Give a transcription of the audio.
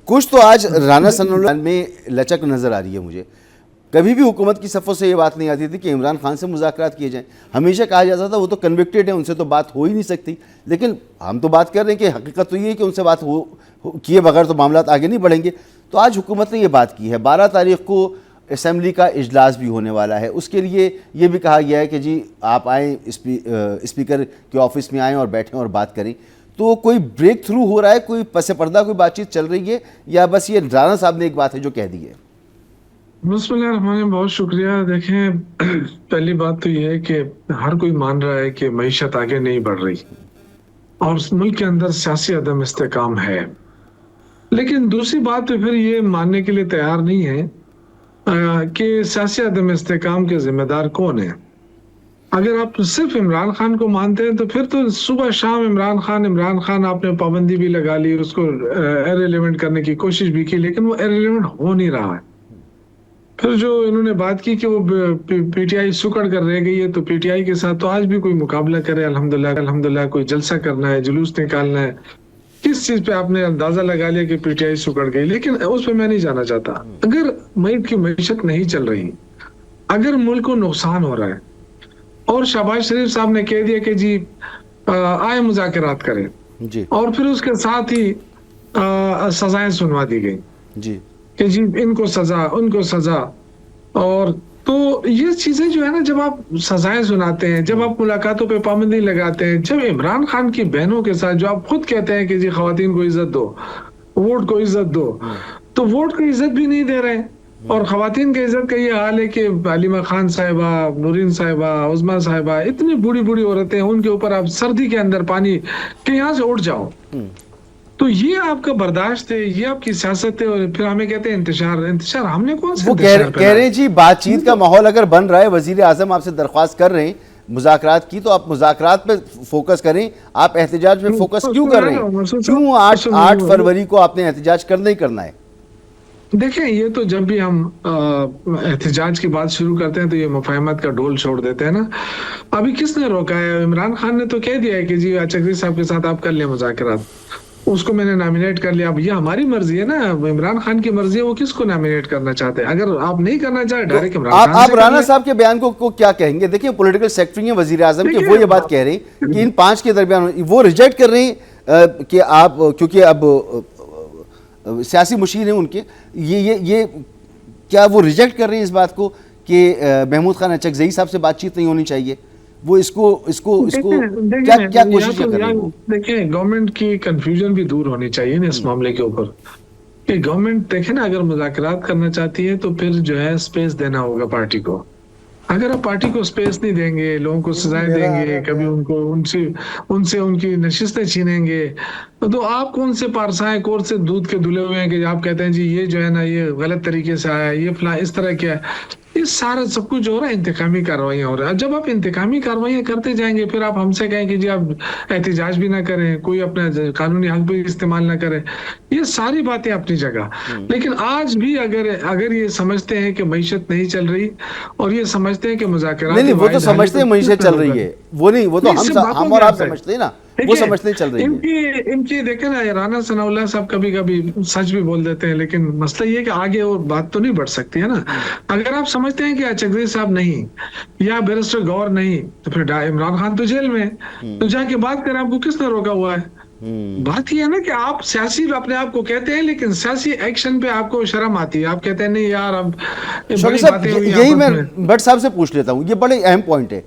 کچھ تو آج رانا ثناء اللہ میں لچک نظر آ رہی ہے مجھے. کبھی بھی حکومت کی صفوں سے یہ بات نہیں آتی تھی کہ عمران خان سے مذاکرات کیے جائیں. ہمیشہ کہا جاتا تھا وہ تو کنوکٹڈ ہیں, ان سے تو بات ہو ہی نہیں سکتی. لیکن ہم تو بات کر رہے ہیں کہ حقیقت تو یہ ہے کہ ان سے بات کیے بغیر تو معاملات آگے نہیں بڑھیں گے. تو آج حکومت نے یہ بات کی ہے. 12 تاریخ کو اسمبلی کا اجلاس بھی ہونے والا ہے. اس کے لیے یہ بھی کہا گیا ہے کہ جی آپ آئیں, اسپیکر کے آفس میں آئیں اور بیٹھیں اور بات کریں. تو کوئی بریک تھرو ہو رہا ہے, کوئی پس پردہ کوئی بات چیت چل رہی ہے, یا بس یہ رانا صاحب نے ایک بات ہے جو کہہ دی ہے؟ بسم اللہ الرحمن الرحیم. بہت شکریہ. دیکھیں, پہلی بات تو یہ ہے کہ ہر کوئی مان رہا ہے کہ معیشت آگے نہیں بڑھ رہی اور ملک کے اندر سیاسی عدم استحکام ہے. لیکن دوسری بات تو پھر یہ ماننے کے لیے تیار نہیں ہے کہ سیاسی عدم استحکام کے ذمہ دار کون ہیں. اگر آپ صرف عمران خان کو مانتے ہیں تو پھر تو صبح شام عمران خان آپ نے پابندی بھی لگا لی, اس کو ایرریلیونٹ کرنے کی کوشش بھی کی, لیکن وہ ایرریلیونٹ ہو نہیں رہا ہے. پھر جو انہوں نے بات کی کہ وہ پی ٹی آئی سکڑ کر رہ گئی ہے, تو پی ٹی آئی کے ساتھ تو آج بھی کوئی مقابلہ کرے الحمدللہ کوئی جلسہ کرنا ہے, جلوس نکالنا ہے. کس چیز پہ آپ نے اندازہ لگا لیا کہ پی ٹی آئی سکڑ گئی, لیکن اس پہ میں نہیں جانا چاہتا. اگر ملک کی معیشت نہیں چل رہی, اگر ملک کو نقصان ہو رہا ہے اور شہباز شریف صاحب نے کہہ دیا کہ جی آئے مذاکرات کریں, جی, اور پھر اس کے ساتھ ہی سزائیں سنوا دی گئی جی, کہ جی ان کو سزا ان کو سزا. اور تو یہ چیزیں جو ہے نا, جب آپ سزائیں سناتے ہیں, جب آپ ملاقاتوں پہ پابندی لگاتے ہیں, جب عمران خان کی بہنوں کے ساتھ جو آپ خود کہتے ہیں کہ جی خواتین کو عزت دو, ووٹ کو عزت دو, تو ووٹ کو عزت بھی نہیں دے رہے. اور خواتین کی عزت کا یہ حال ہے کہ علیمہ خان صاحبہ, نورین صاحبہ, عظمیٰ صاحبہ, اتنی بوڑھی بوڑھی عورتیں, ان کے اوپر آپ سردی کے اندر پانی کہ یہاں سے اٹھ جاؤ. تو یہ آپ کا برداشت ہے, یہ آپ کی سیاست ہے. اور پھر ہمیں کہتے ہیں انتشار ہم نے کون سے وہ کہہ رہے ہیں جی بات چیت کا ماحول اگر بن رہا ہے, وزیر اعظم آپ سے درخواست کر رہے ہیں مذاکرات کی, تو آپ مذاکرات پہ فوکس کریں. آپ احتجاج پہ فوکس کیوں کر رہے ہیں؟ کیوں 8 فروری کو آپ نے احتجاج کرنا ہی کرنا ہے؟ دیکھیں, یہ تو جب بھی ہم احتجاج کی بات شروع کرتے ہیں تو یہ مفاہمت کا ڈول چھوڑ دیتے ہیں نا. ابھی کس نے روکا ہے؟ عمران خان نے تو کہہ دیا ہے کہ جی چکری صاحب کے ساتھ آپ کر لیں مذاکرات, اس کو میں نے نامینیٹ کر لیا. اب یہ ہماری مرضی ہے نا, عمران خان کی مرضی ہے, وہ کس کو نامینیٹ کرنا چاہتے ہیں. اگر آپ نہیں کرنا چاہتے ڈائریکٹ عمران خان سے آپ رانا صاحب کے بیان کو کیا کہیں گے؟ دیکھیں, پولیٹیکل سیکٹری ہیں وزیر اعظم کے, وہ یہ بات کہہ رہے ہیں کہ ان 5 کے درمیان وہ ریجیکٹ کر رہے ہیں کہ آپ, کیونکہ اب سیاسی مشیر ہیں ان کے, یہ کیا وہ ریجیکٹ کر رہے ہیں اس بات کو کہ محمود خان اچکزئی صاحب سے بات چیت نہیں ہونی چاہیے؟ وہ اس کو کیا کوشش کر رہے ہیں؟ دیکھیں, گورنمنٹ کی کنفیوژن بھی دور ہونی چاہیے نا اس معاملے کے اوپر, کہ گورنمنٹ دیکھیں نا, اگر مذاکرات کرنا چاہتی ہے تو پھر جو ہے اسپیس دینا ہوگا پارٹی کو. اگر آپ پارٹی کو اسپیس نہیں دیں گے, لوگوں کو سزائیں دیں گے, کبھی ان سے ان کی نشستیں چھینیں گے, تو آپ کون سے پارسائیں کور سے دودھ کے دھلے ہوئے ہیں کہ آپ کہتے ہیں جی یہ جو ہے نا یہ غلط طریقے سے آیا, یہ فلاں اس طرح کیا ہے. یہ سارا سب کچھ جو ہو رہا ہے انتقامی کارروائیاں ہو رہا ہے. جب آپ انتقامی کارروائیاں کرتے جائیں گے, پھر آپ ہم سے کہیں کہ جی آپ احتجاج بھی نہ کریں, کوئی اپنا قانونی حق بھی استعمال نہ کریں. یہ ساری باتیں اپنی جگہ, لیکن آج بھی اگر یہ سمجھتے ہیں کہ معیشت نہیں چل رہی اور یہ سمجھتے ہیں کہ مذاکرات, نہیں, وہ تو سمجھتے ہیں معیشت چل رہی ہے, وہ نہیں, وہ تو ہم اور آپ سمجھتے ہیں نا, وہ سمجھتے چل رہی ہے. ان کی دیکھیں نا, رانا ثناء اللہ صاحب کبھی کبھی سچ بھی بول دیتے ہیں, لیکن مسئلہ یہ کہ آگے اور بات تو نہیں بڑھ سکتی ہے نا. اگر آپ سمجھتے ہیں کہ اچکزئی صاحب نہیں یا بیرسٹر گور نہیں, تو پھر عمران خان تو جیل میں, تو جا کے بات کریں, آپ کو کس نے روکا ہوا ہے؟ بات یہ ہے نا کہ آپ سیاسی اپنے آپ کو کہتے ہیں, لیکن سیاسی ایکشن پہ آپ کو شرم آتی ہے. آپ کہتے ہیں نہیں یار, اب یہی میں بٹ صاحب سے پوچھ لیتا ہوں, یہ بڑے اہم پوائنٹ ہے.